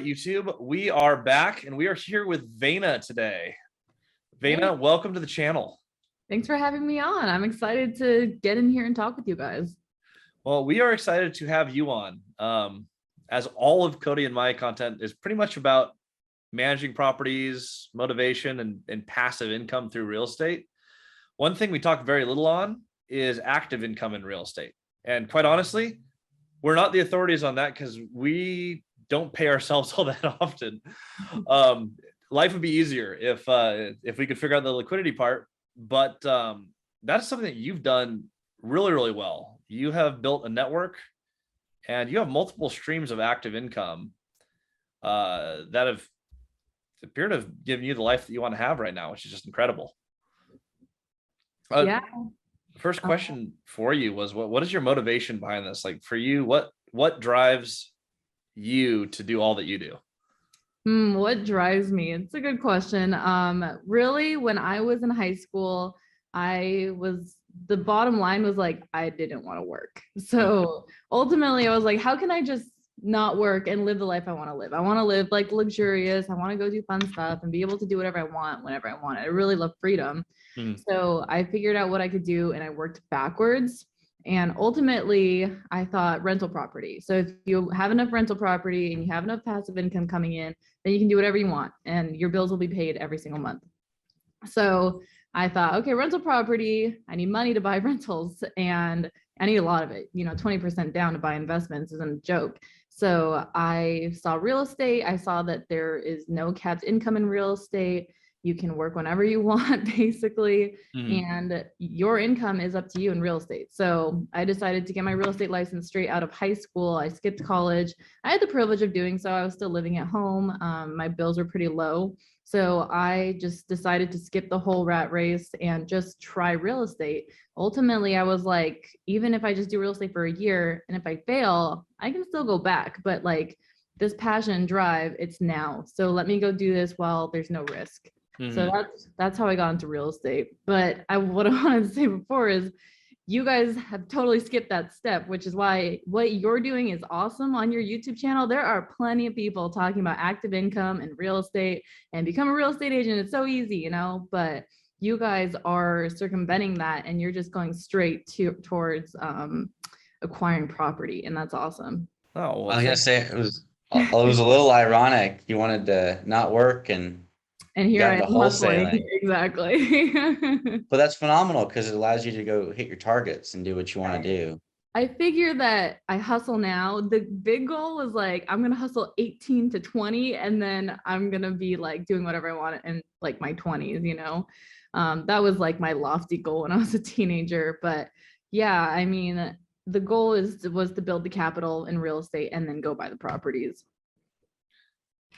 YouTube. We are back and we are here with Vayna today. Vayna, welcome to the channel. Thanks for having me on. I'm excited to get in here and talk with you guys. Well, we are excited to have you on. As all of Cody and my content is pretty much about managing properties, motivation, and passive income through real estate. One thing we talk very little on is active income in real estate. And quite honestly, we're not the authorities on that because we don't pay ourselves all that often. Life would be easier if we could figure out the liquidity part, but that's something that you've done really, really well. You have built a network and you have multiple streams of active income that have appeared to have given you the life that you want to have right now, which is just incredible. Yeah. First question for you was what is your motivation behind this? Like for you, what drives you to do all that you do? What drives me? It's a good question. Really, when I was in high school, the bottom line was like, I didn't want to work. So ultimately I was like, how can I just not work and live the life I want to live? I want to live like luxurious. I want to go do fun stuff and be able to do whatever I want, whenever I want. I really love freedom. So I figured out what I could do and I worked backwards. And ultimately, I thought rental property. So if you have enough rental property and you have enough passive income coming in, then you can do whatever you want and your bills will be paid every single month. So I thought, okay, rental property, I need money to buy rentals and I need a lot of it. 20% down to buy investments isn't a joke. So I saw real estate. I saw that there is no capped income in real estate. You can work whenever you want, basically, and your income is up to you in real estate. So I decided to get my real estate license straight out of high school. I skipped college. I had the privilege of doing so. I was still living at home. My bills were pretty low. So I just decided to skip the whole rat race and just try real estate. Ultimately, I was like, even if I just do real estate for a year and if I fail, I can still go back. But like this passion drive, it's now. So let me go do this while there's no risk. So that's how I got into real estate. But what I wanted to say before is you guys have totally skipped that step, which is why what you're doing is awesome on your YouTube channel. There are plenty of people talking about active income and real estate and become a real estate agent. It's so easy, but you guys are circumventing that and you're just going straight towards acquiring property. And that's awesome. Oh, well, I was gonna say it was a little ironic. You wanted to not work and here I am wholesaling. Exactly. But that's phenomenal because it allows you to go hit your targets and do what you want to do. I figure that I hustle now. The big goal was like, I'm going to hustle 18 to 20, and then I'm going to be like doing whatever I want in like my 20s, that was like my lofty goal when I was a teenager. But yeah, I mean, the goal was to build the capital in real estate and then go buy the properties.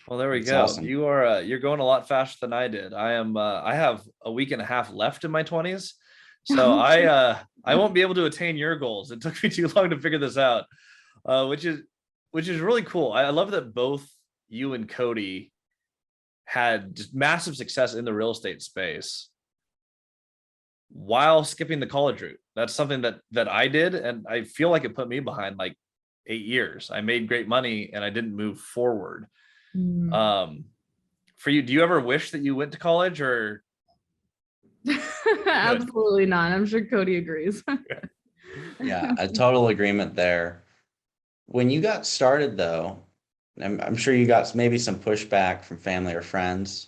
Well, there we go. Awesome. You're going a lot faster than I did. I have a week and a half left in my 20s. So I won't be able to attain your goals. It took me too long to figure this out. Which is really cool. I love that both you and Cody had just massive success in the real estate space while skipping the college route. That's something that I did, and I feel like it put me behind like 8 years. I made great money and I didn't move forward. For you, do you ever wish that you went to college or? Absolutely not. I'm sure Cody agrees. Yeah, a total agreement there. When you got started though, I'm sure you got maybe some pushback from family or friends.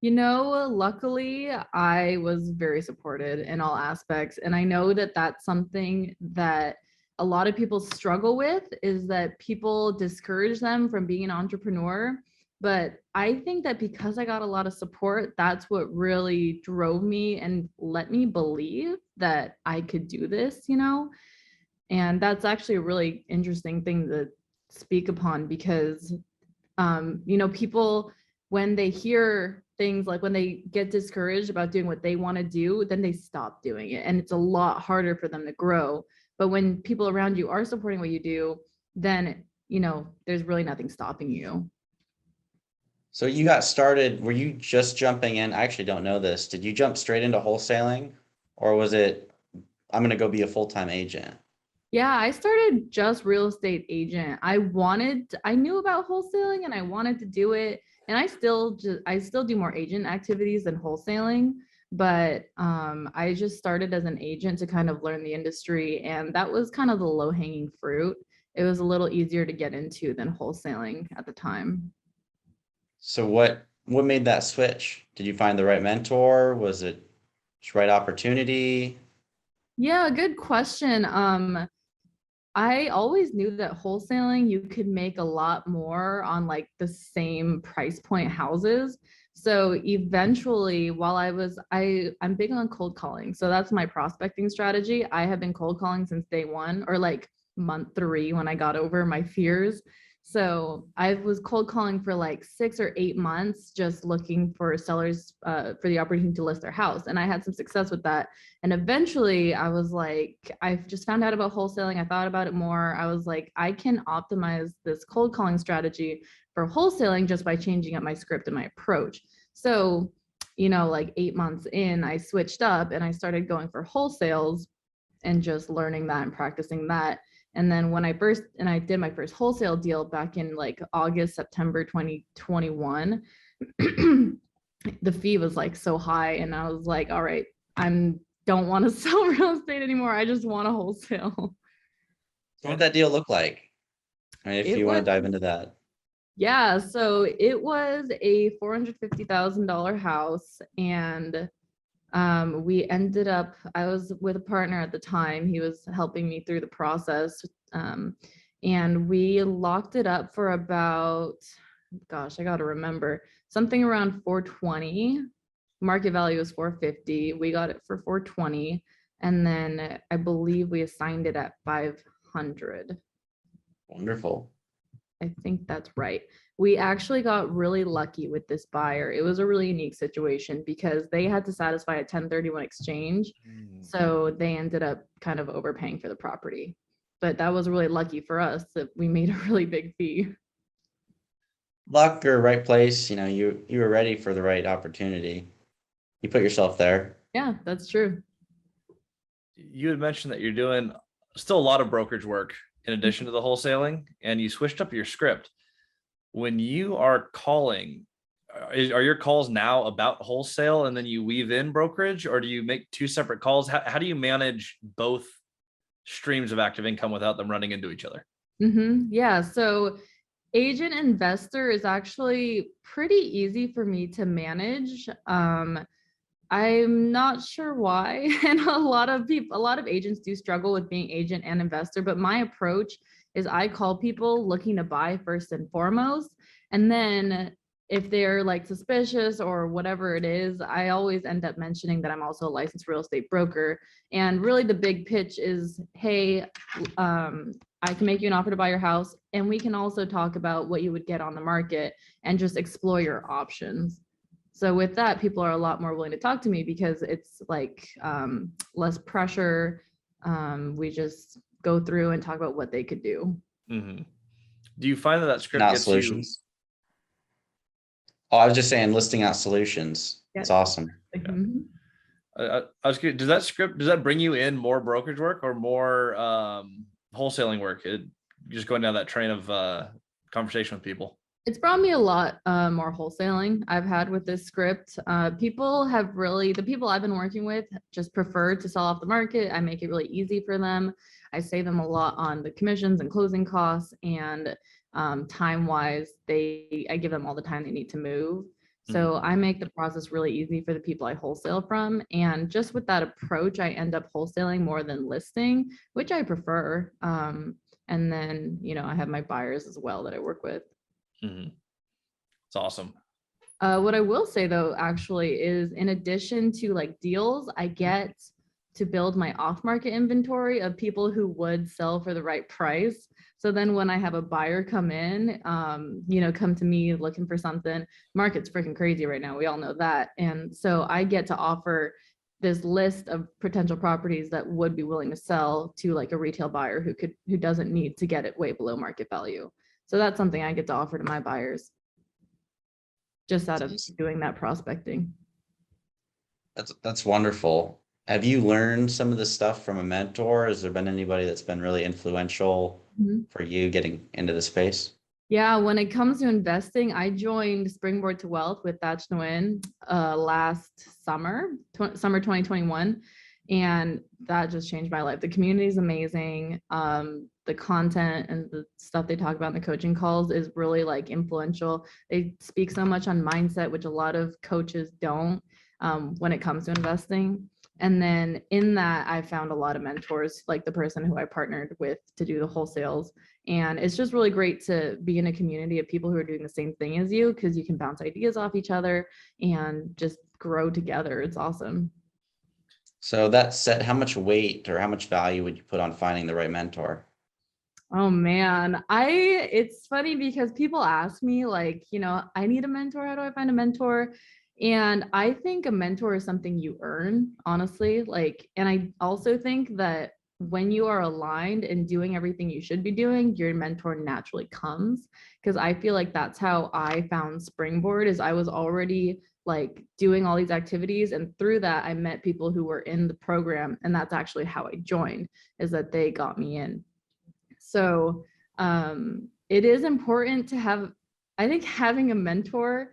Luckily I was very supported in all aspects. And I know that that's something that a lot of people struggle with, is that people discourage them from being an entrepreneur. But I think that because I got a lot of support, that's what really drove me and let me believe that I could do this, and that's actually a really interesting thing to speak upon because, people, when they hear things like when they get discouraged about doing what they want to do, then they stop doing it. And it's a lot harder for them to grow. But when people around you are supporting what you do, then, there's really nothing stopping you. So you got started, were you just jumping in? I actually don't know this. Did you jump straight into wholesaling or was it, I'm going to go be a full-time agent? Yeah, I started just real estate agent. I knew about wholesaling and I wanted to do it. And I still do more agent activities than wholesaling, but I just started as an agent to kind of learn the industry. And that was kind of the low hanging fruit. It was a little easier to get into than wholesaling at the time. So what made that switch? Did you find the right mentor? Was it just right opportunity? Yeah, good question. I always knew that wholesaling, you could make a lot more on like the same price point houses. So eventually, while I'm big on cold calling. So that's my prospecting strategy. I have been cold calling since day one or like month three when I got over my fears. So I was cold calling for like 6 or 8 months, just looking for sellers for the opportunity to list their house. And I had some success with that. And eventually I was like, I just found out about wholesaling. I thought about it more. I was like, I can optimize this cold calling strategy for wholesaling just by changing up my script and my approach. So, like 8 months in, I switched up and I started going for wholesales and just learning that and practicing that. And then I did my first wholesale deal back in like August, September 2021. The fee was like so high. And I was like, all right, I'm don't want to sell real estate anymore. I just want to wholesale. What did that deal look like? I mean, if It you want was, to dive into that. yeah. So it was a $450,000 house. And I was with a partner at the time. He was helping me through the process. And we locked it up for about, gosh, I got to remember, something around 420. Market value was 450. We got it for 420. And then I believe we assigned it at 500. Wonderful. I think that's right. We actually got really lucky with this buyer. It was a really unique situation because they had to satisfy a 1031 exchange. So they ended up kind of overpaying for the property. But that was really lucky for us that we made a really big fee. Luck or right place, you were ready for the right opportunity. You put yourself there. Yeah, that's true. You had mentioned that you're doing still a lot of brokerage work in addition to the wholesaling, and you switched up your script. When you are calling, are your calls now about wholesale and then you weave in brokerage, or do you make two separate calls? How do you manage both streams of active income without them running into each other? Yeah. So agent investor is actually pretty easy for me to manage. I'm not sure why. And a lot of agents do struggle with being agent and investor, but my approach is I call people looking to buy first and foremost. And then if they're like suspicious or whatever it is, I always end up mentioning that I'm also a licensed real estate broker. And really the big pitch is, hey, I can make you an offer to buy your house. And we can also talk about what you would get on the market and just explore your options. So with that, people are a lot more willing to talk to me because it's like less pressure. We just go through and talk about what they could do. Mm-hmm. Do you find that script Not gets solutions. Oh, I was just saying listing out solutions. It's awesome. Mhm. I was curious, does that bring you in more brokerage work or more wholesaling work? Just going down that train of conversation with people. It's brought me a lot more wholesaling I've had with this script. The people I've been working with just prefer to sell off the market. I make it really easy for them. I save them a lot on the commissions and closing costs, and time wise, I give them all the time they need to move. So I make the process really easy for the people I wholesale from. And just with that approach, I end up wholesaling more than listing, which I prefer. And then, I have my buyers as well that I work with. Mm-hmm. It's awesome. What I will say though, actually, is in addition to like deals, I get to build my off-market inventory of people who would sell for the right price. So then when I have a buyer come in, come to me looking for something, market's freaking crazy right now. We all know that. And so I get to offer this list of potential properties that would be willing to sell to like a retail buyer who doesn't need to get it way below market value. So that's something I get to offer to my buyers just out of doing that prospecting. That's wonderful. Have you learned some of this stuff from a mentor? Has there been anybody that's been really influential Mhm. for you getting into the space? Yeah, when it comes to investing, I joined Springboard to Wealth with Thach Nguyen last summer, summer 2021. And that just changed my life. The community is amazing. The content and the stuff they talk about in the coaching calls is really like influential. They speak so much on mindset, which a lot of coaches don't when it comes to investing. And then in that, I found a lot of mentors, like the person who I partnered with to do the wholesales. And it's just really great to be in a community of people who are doing the same thing as you because you can bounce ideas off each other and just grow together. It's awesome. So that said, how much weight or how much value would you put on finding the right mentor? Oh man, it's funny because people ask me like, I need a mentor. How do I find a mentor? And I think a mentor is something you earn, honestly. Like, and I also think that when you are aligned and doing everything you should be doing, your mentor naturally comes. Because I feel like that's how I found Springboard is I was already like doing all these activities. And through that, I met people who were in the program. And that's actually how I joined, is that they got me in. So it is important to have, I think having a mentor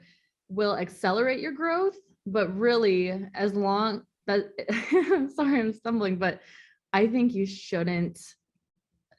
will accelerate your growth, but really as long that, sorry, I'm stumbling, but I think you shouldn't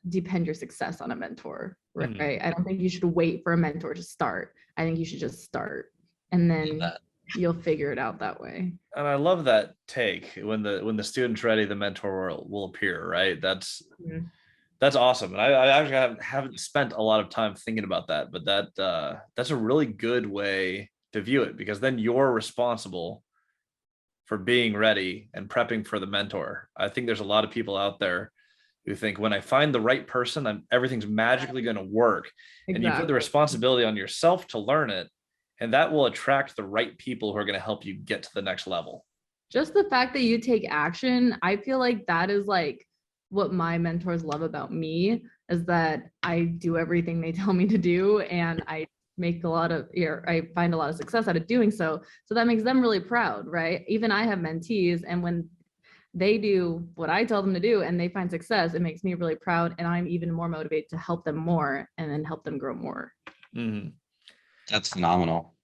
depend your success on a mentor, right? Mhm. I don't think you should wait for a mentor to start. I think you should just start and Love then that. you'll figure it out that way. And I love that take. When the student's ready, the mentor will appear, right? Mhm. That's awesome. And I actually haven't spent a lot of time thinking about that, but that's a really good way to view it because then you're responsible for being ready and prepping for the mentor. I think there's a lot of people out there who think when I find the right person, everything's magically going to work. And you put the Exactly. responsibility on yourself to learn it, and that will attract the right people who are going to help you get to the next level. Just the fact that you take action, I feel like that is like what my mentors love about me is that I do everything they tell me to do and I make a lot of, I find a lot of success out of doing so. So that makes them really proud, right? Even I have mentees and when they do what I tell them to do and they find success, it makes me really proud and I'm even more motivated to help them more and then help them grow more. Mhm. That's phenomenal.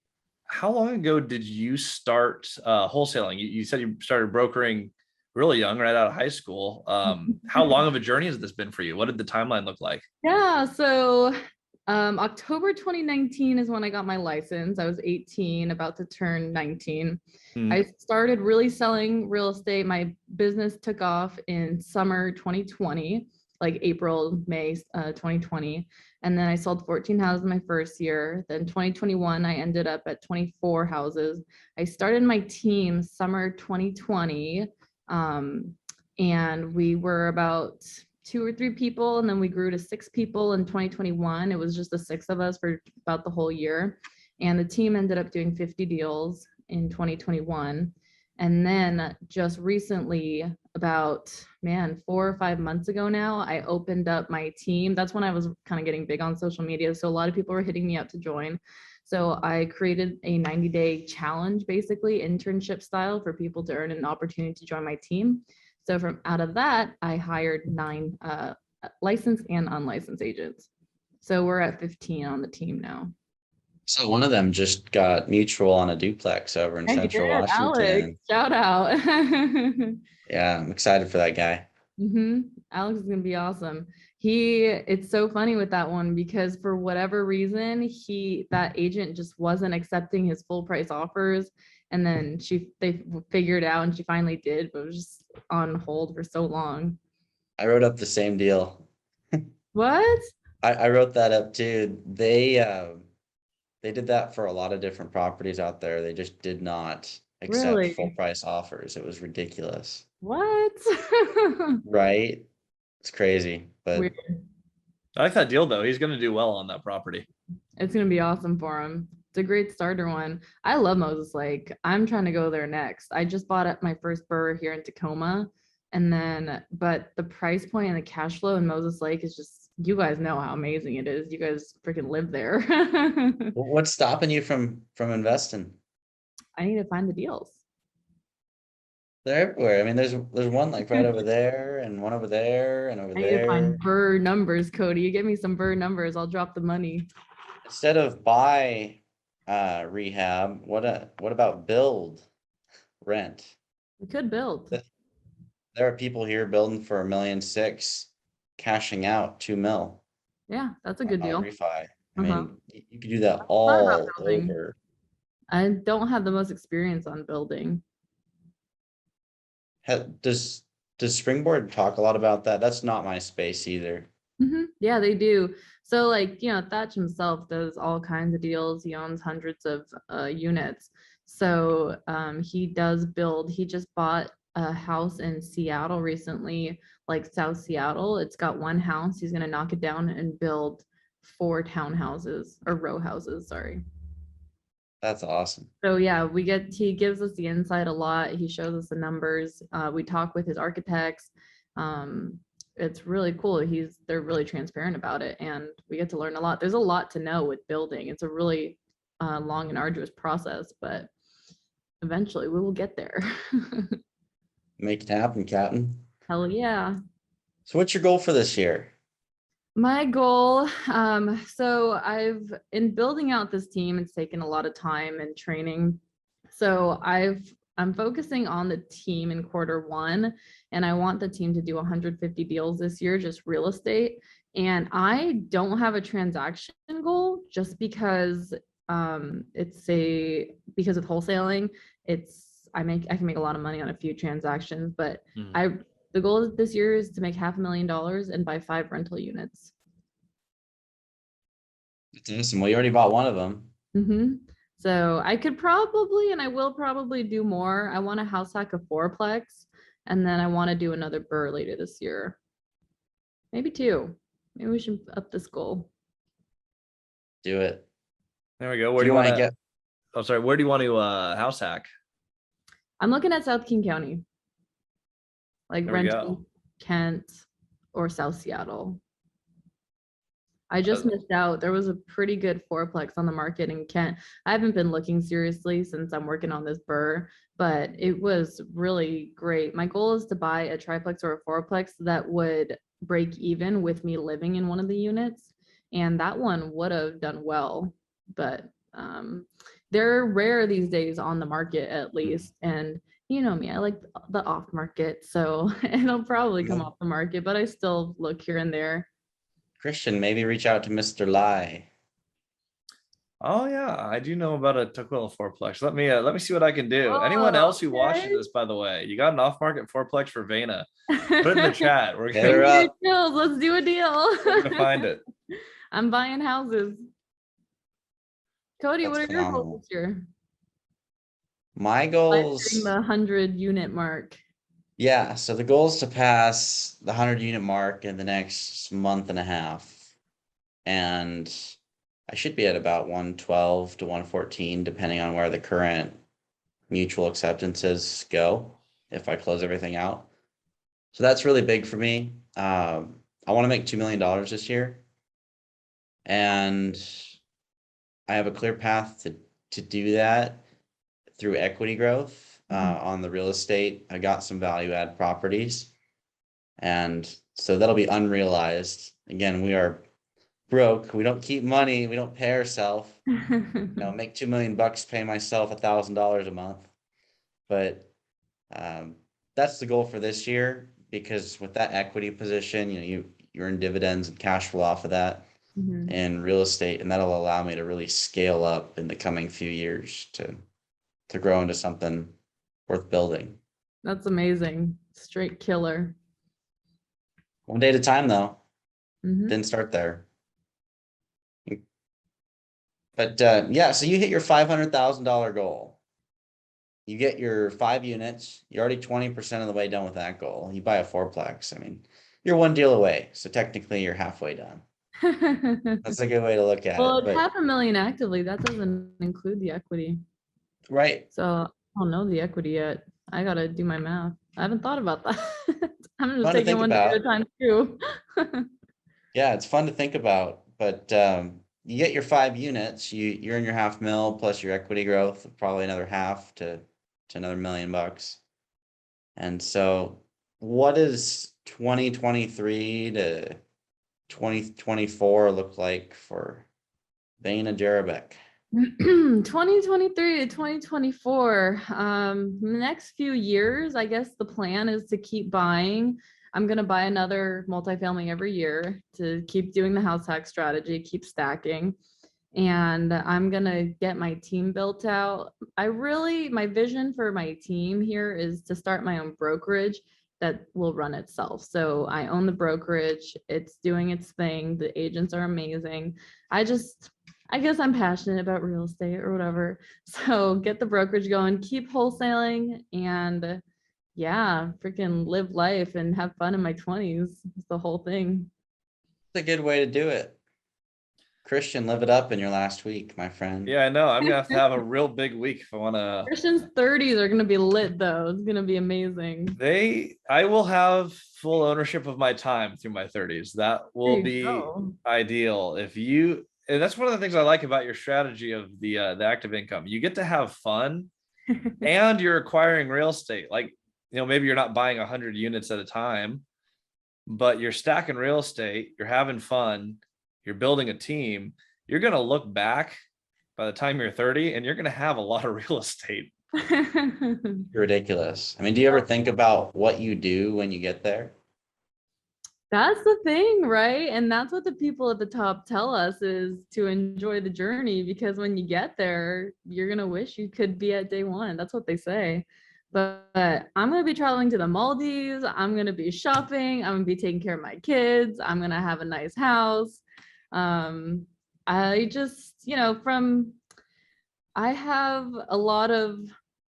How long ago did you start wholesaling? You said you started brokering really young, right out of high school. How long of a journey has this been for you? What did the timeline look like? Yeah, so October 2019 is when I got my license. I was 18, about to turn 19. Hmm. I started really selling real estate. My business took off in summer 2020, like April, May 2020. And then I sold 14 houses my first year. Then 2021, I ended up at 24 houses. I started my team summer 2020. And we were about 2 or 3 people, and then we grew to 6 people in 2021. It was just the 6 of us for about the whole year. And the team ended up doing 50 deals in 2021. And then just recently, about 4 or 5 months ago now, I opened up my team. That's when I was kind of getting big on social media. So a lot of people were hitting me up to join. So I created a 90-day challenge, basically internship style for people to earn an opportunity to join my team. So from out of that, I hired 9 licensed and unlicensed agents. So we're at 15 on the team now. So one of them just got mutual on a duplex over in Yeah, he Central did. Alex, Washington. shout out. Yeah, I'm excited for that guy. Alex is gonna be awesome. It's so funny with that one because for whatever reason, that agent just wasn't accepting his full price offers. And then they figured it out and she finally did, but it was just on hold for so long. I wrote up the same deal. What? I wrote that up too. They did that for a lot of different properties out there. They just did not accept full Really? price offers. It was ridiculous. What? Right? It's crazy, but Weird. I like that deal though. He's going to do well on that property. It's gonna be awesome for him. It's a great starter one. I love Moses Lake. I'm trying to go there next. I just bought up my first burr here in Tacoma, and then but the price point and the cash flow in Moses Lake is just you guys know how amazing it is. You guys freaking live there. what's stopping you from investing? I need to find the deals. They're everywhere. I mean, there's one like right over there and one over there and over I need to there. find Burr numbers, Cody. You give me some Burr numbers, I'll drop the money. Instead of buy rehab, what about build rent? We could build. There are people here building for 1.6 million, cashing out 2 mil Yeah, that's a good on deal. refi. I Uh-huh. mean, you could do that Thought about all building. over. I don't have the most experience on building. Does Springboard talk a lot about that? That's not my space either. Yeah, they do. So like, Thatch himself does all kinds of deals. He owns hundreds of units. So he does build. He just bought a house in Seattle recently, like South Seattle. It's got one house. He's gonna knock it down and build 4 townhouses or row houses, sorry. That's awesome. So yeah, he gives us the insight a lot. He shows us the numbers. We talk with his architects. It's really cool. They're really transparent about it, and we get to learn a lot. There's a lot to know with building. It's a really long and arduous process, but eventually we will get there. Make it happen, Captain. Hell yeah. So what's your goal for this year? My goal, so in building out this team, it's taken a lot of time and training. So I'm focusing on the team in quarter 1, and I want the team to do 150 deals this year, just real estate. And I don't have a transaction goal just because because with wholesaling, I can make a lot of money on a few transactions, but the goal this year is to make $500,000 and buy 5 rental units. That's awesome. Well, you already bought one of them. So I could probably, and I will probably do more. I want a house hack a 4-plex, and then I want to do another Burr later this year. Maybe 2. Maybe we should up this goal. Do it. There we go. Where do you want to get? Oh, sorry. Where do you want to house hack? I'm looking at South King County, like Renton, Kent, or South Seattle. I just missed out. There was a pretty good 4-plex on the market in Kent. I haven't been looking seriously since I'm working on this Burr, but it was really great. My goal is to buy a triplex or a 4-plex that would break even with me living in one of the units. And that one would have done well, but they're rare these days on the market at least. And you know me, I like the off market, so it'll probably come off the market, but I still look here and there. Christian, maybe reach out to Mr. Lai. Oh yeah, I do know about a Tukwila 4-plex. Let me see what I can do. Anyone else who watches this, by the way, you got an off-market 4-plex for Vayna? Put it in the chat. We're gonna let's do a deal. We're gonna find it. I'm buying houses. Cody, That's what are your goals this year? My goals, the 100 unit mark. Yeah, so the goal is to pass the 100 unit mark in the next month and a half. And I should be at about 112 to 114, depending on where the current mutual acceptances go, if I close everything out. So that's really big for me. I want to make $2 million this year. And I have a clear path to do that through equity growth. On the real estate. I got some value add properties, and so that'll be unrealized. Again, we are broke. We don't keep money. We don't pay ourselves. Make $2 million, pay myself $1,000 a month. But that's the goal for this year, because with that equity position, you earn dividends and cash flow off of that in real estate, and that'll allow me to really scale up in the coming few years to grow into something worth building. That's amazing. Straight killer. One day at a time, though. Didn't start there. But yeah, so you hit your $500,000 goal. You get your 5 units. You're already 20% of the way done with that goal. You buy a 4-plex. I mean, you're one deal away. So technically you're halfway done. That's a good way to look at it. Well, it's $500,000 actively. That doesn't include the equity. Right. So I don't know the equity yet. I gotta do my math. I haven't thought about that. I'm just taking one day at a time too. Yeah, it's fun to think about. But you get your 5 units, you earn your $500,000 plus your equity growth, probably another half to another $1 million. And so what does 2023 to 2024 look like for Vayna Jerabek? 2023 to 2024, the next few years, I guess the plan is to keep buying. I'm going to buy another multifamily every year to keep doing the house hack strategy, keep stacking. And I'm going to get my team built out. My vision for my team here is to start my own brokerage that will run itself. So I own the brokerage, it's doing its thing. The agents are amazing. I guess I'm passionate about real estate or whatever. So get the brokerage going, keep wholesaling, and yeah, freaking live life and have fun in my 20s. It's the whole thing. It's a good way to do it. Christian, live it up in your last week, my friend. Yeah, I know. I'm gonna have to have a real big week if I want to. Christian's 30s are gonna be lit though. It's gonna be amazing. I will have full ownership of my time through my 30s. That will There you be go. ideal. And that's one of the things I like about your strategy of the active income. You get to have fun and you're acquiring real estate. Like, maybe you're not buying 100 units at a time, but you're stacking real estate, you're having fun, you're building a team. You're going to look back by the time you're 30 and you're going to have a lot of real estate. Ridiculous. I mean, do you ever think about what you do when you get there? That's the thing, right? And that's what the people at the top tell us, is to enjoy the journey, because when you get there, you're going to wish you could be at day one. That's what they say. But I'm going to be traveling to the Maldives. I'm going to be shopping. I'm going to be taking care of my kids. I'm going to have a nice house. I just, I have a lot of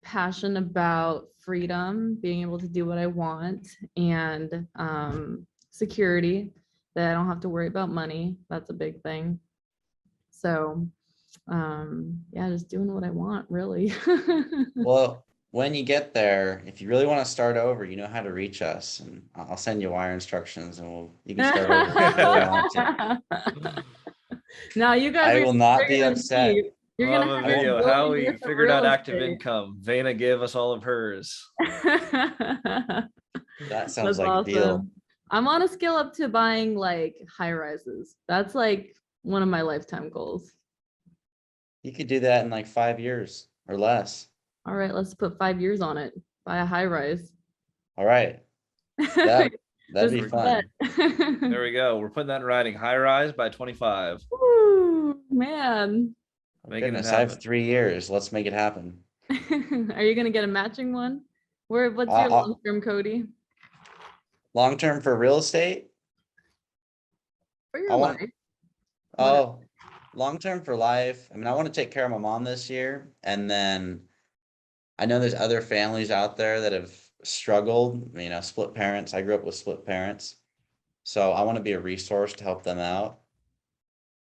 passion about freedom, being able to do what I want, and security, that I don't have to worry about money. That's a big thing. So yeah, just doing what I want, really. Well, when you get there, if you really want to start over, you know how to reach us, and I'll send you wire instructions, and you can start over if you really want to. Now you guys I are will not be gonna upset. see. You're We'll gonna have a have video a how million we worth of figured out real active estate. income. Vayna gave us all of hers. That sounds That's like a deal. awesome. I'm on a scale up to buying like high rises. That's like one of my lifetime goals. You could do that in like 5 years or less. All right, let's put 5 years on it. Buy a high rise. All right. That'd be fun. There we go. We're putting that in writing. High rise by 25. Ooh, man. Making it Goodness, I have happen. 3 years. Let's make it happen. Are you gonna get a matching one? What's your long-term, Cody? Long term for real estate? For I your want, life. oh, long term for life. I mean, I want to take care of my mom this year. And then I know there's other families out there that have struggled, split parents. I grew up with split parents. So I want to be a resource to help them out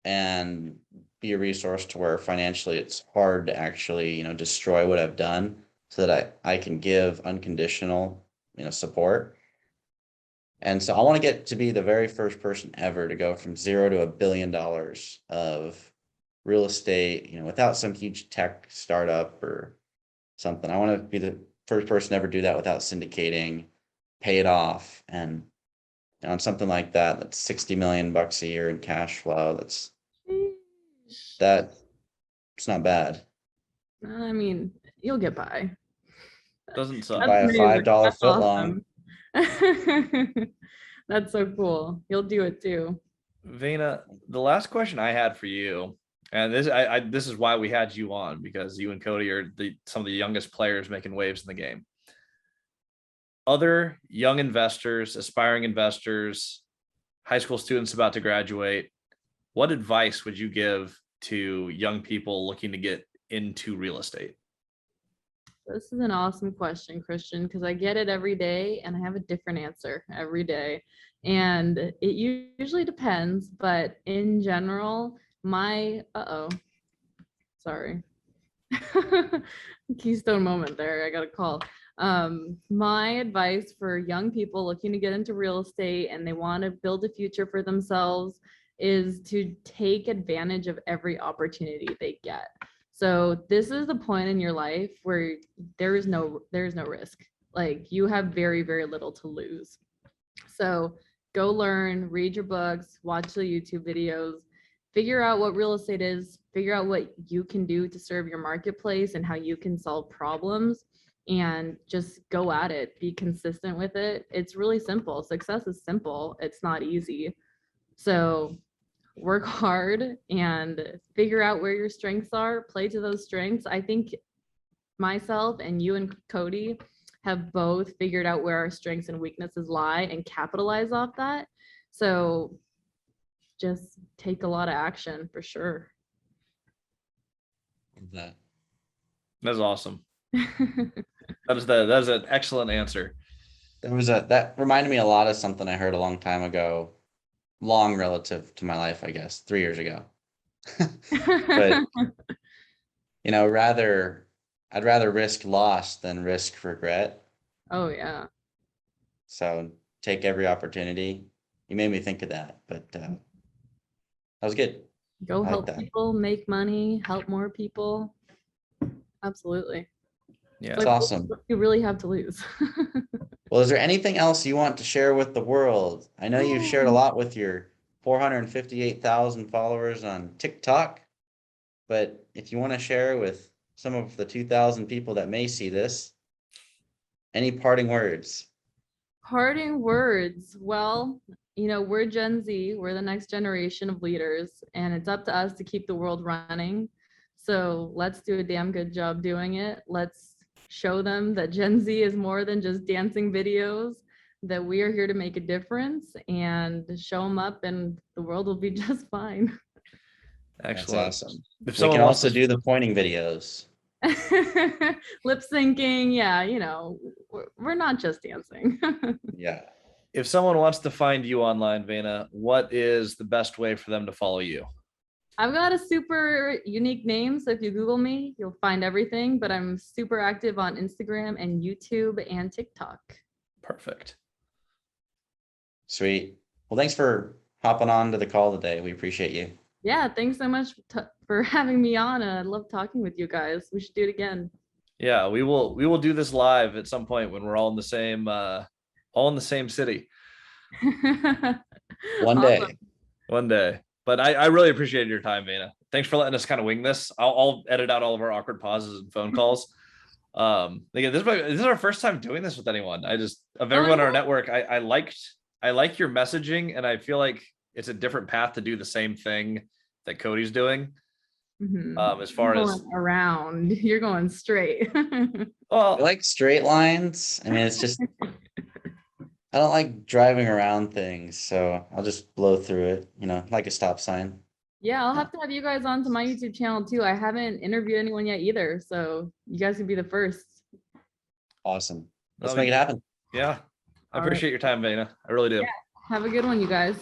and be a resource to where financially it's hard to actually, destroy what I've done, so that I can give unconditional, support. And so I want to get to be the very first person ever to go from 0 to $1 billion of real estate, without some huge tech startup or something. I want to be the first person to ever do that without syndicating, pay it off. And on something like that, that's 60 million bucks a year in cash flow. It's not bad. I mean, you'll get by. Doesn't suck. Buy a amazing. $5 That's foot long. awesome. That's so cool. You'll do it too. Vayna, the last question I had for you, and this is why we had you on, because you and Cody are some of the youngest players making waves in the game. Other young investors, aspiring investors, high school students about to graduate, what advice would you give to young people looking to get into real estate? This is an awesome question, Christian, because I get it every day and I have a different answer every day. And it usually depends, but in general, sorry. Keystone moment there. I got a call. My advice for young people looking to get into real estate and they want to build a future for themselves is to take advantage of every opportunity they get. So this is the point in your life where there is no risk. like you have very, very little to lose. So go learn, read your books, watch the YouTube videos, figure out what real estate is, figure out what you can do to serve your marketplace and how you can solve problems, and just go at it. Be consistent with it. It's really simple. Success is simple. It's not easy. So work hard and figure out where your strengths are, play to those strengths. I think myself and you and Cody have both figured out where our strengths and weaknesses lie and capitalize off that. So just take a lot of action for sure. That. That's awesome. That is an excellent answer. That reminded me a lot of something I heard a long time ago, long relative to my life, I guess, 3 years ago. But you know, I'd rather risk loss than risk regret. Oh yeah. So take every opportunity. You made me think of that, but that was good. Go I like help that. people, make money, help more people. Absolutely. Yeah. That's awesome. What you really have to lose. Well, is there anything else you want to share with the world? I know you've shared a lot with your 458,000 followers on TikTok, but if you want to share with some of the 2,000 people that may see this, any parting words? Parting words. Well, you know, we're Gen Z, we're the next generation of leaders, and it's up to us to keep the world running. So let's do a damn good job doing it. Let's show them that Gen Z is more than just dancing videos, that we are here to make a difference, and show them up and the world will be just fine. Excellent. That's awesome. If We someone can wants also to, do the pointing videos. Lip syncing, yeah, you know, we're not just dancing. Yeah. if someone wants to find you online, Vayna, what is the best way for them to follow you? I've got a super unique name, so if you Google me, you'll find everything, but I'm super active on Instagram and YouTube and TikTok. Perfect. Sweet. Well, thanks for hopping on to the call today. We appreciate you. Yeah, thanks so much for having me on. I love talking with you guys. We should do it again. Yeah, we will do this live at some point when we're all in the same city One day. one day. But I really appreciated your time, Vayna. Thanks for letting us kind of wing this. I'll edit out all of our awkward pauses and phone calls. Again, this is our first time doing this with anyone. Of everyone in our network, I like your messaging, and I feel like it's a different path to do the same thing that Cody's doing. As far as around, you're going straight. I like straight lines. I mean, it's just I don't like driving around things, so I'll just blow through it, you know, like a stop sign. Yeah, I'll have to have you guys onto my YouTube channel too. I haven't interviewed anyone yet either, so you guys can be the first. Awesome. Let's make it happen. Yeah. I appreciate your time, Vayna. I really do. Yeah. Have a good one, you guys.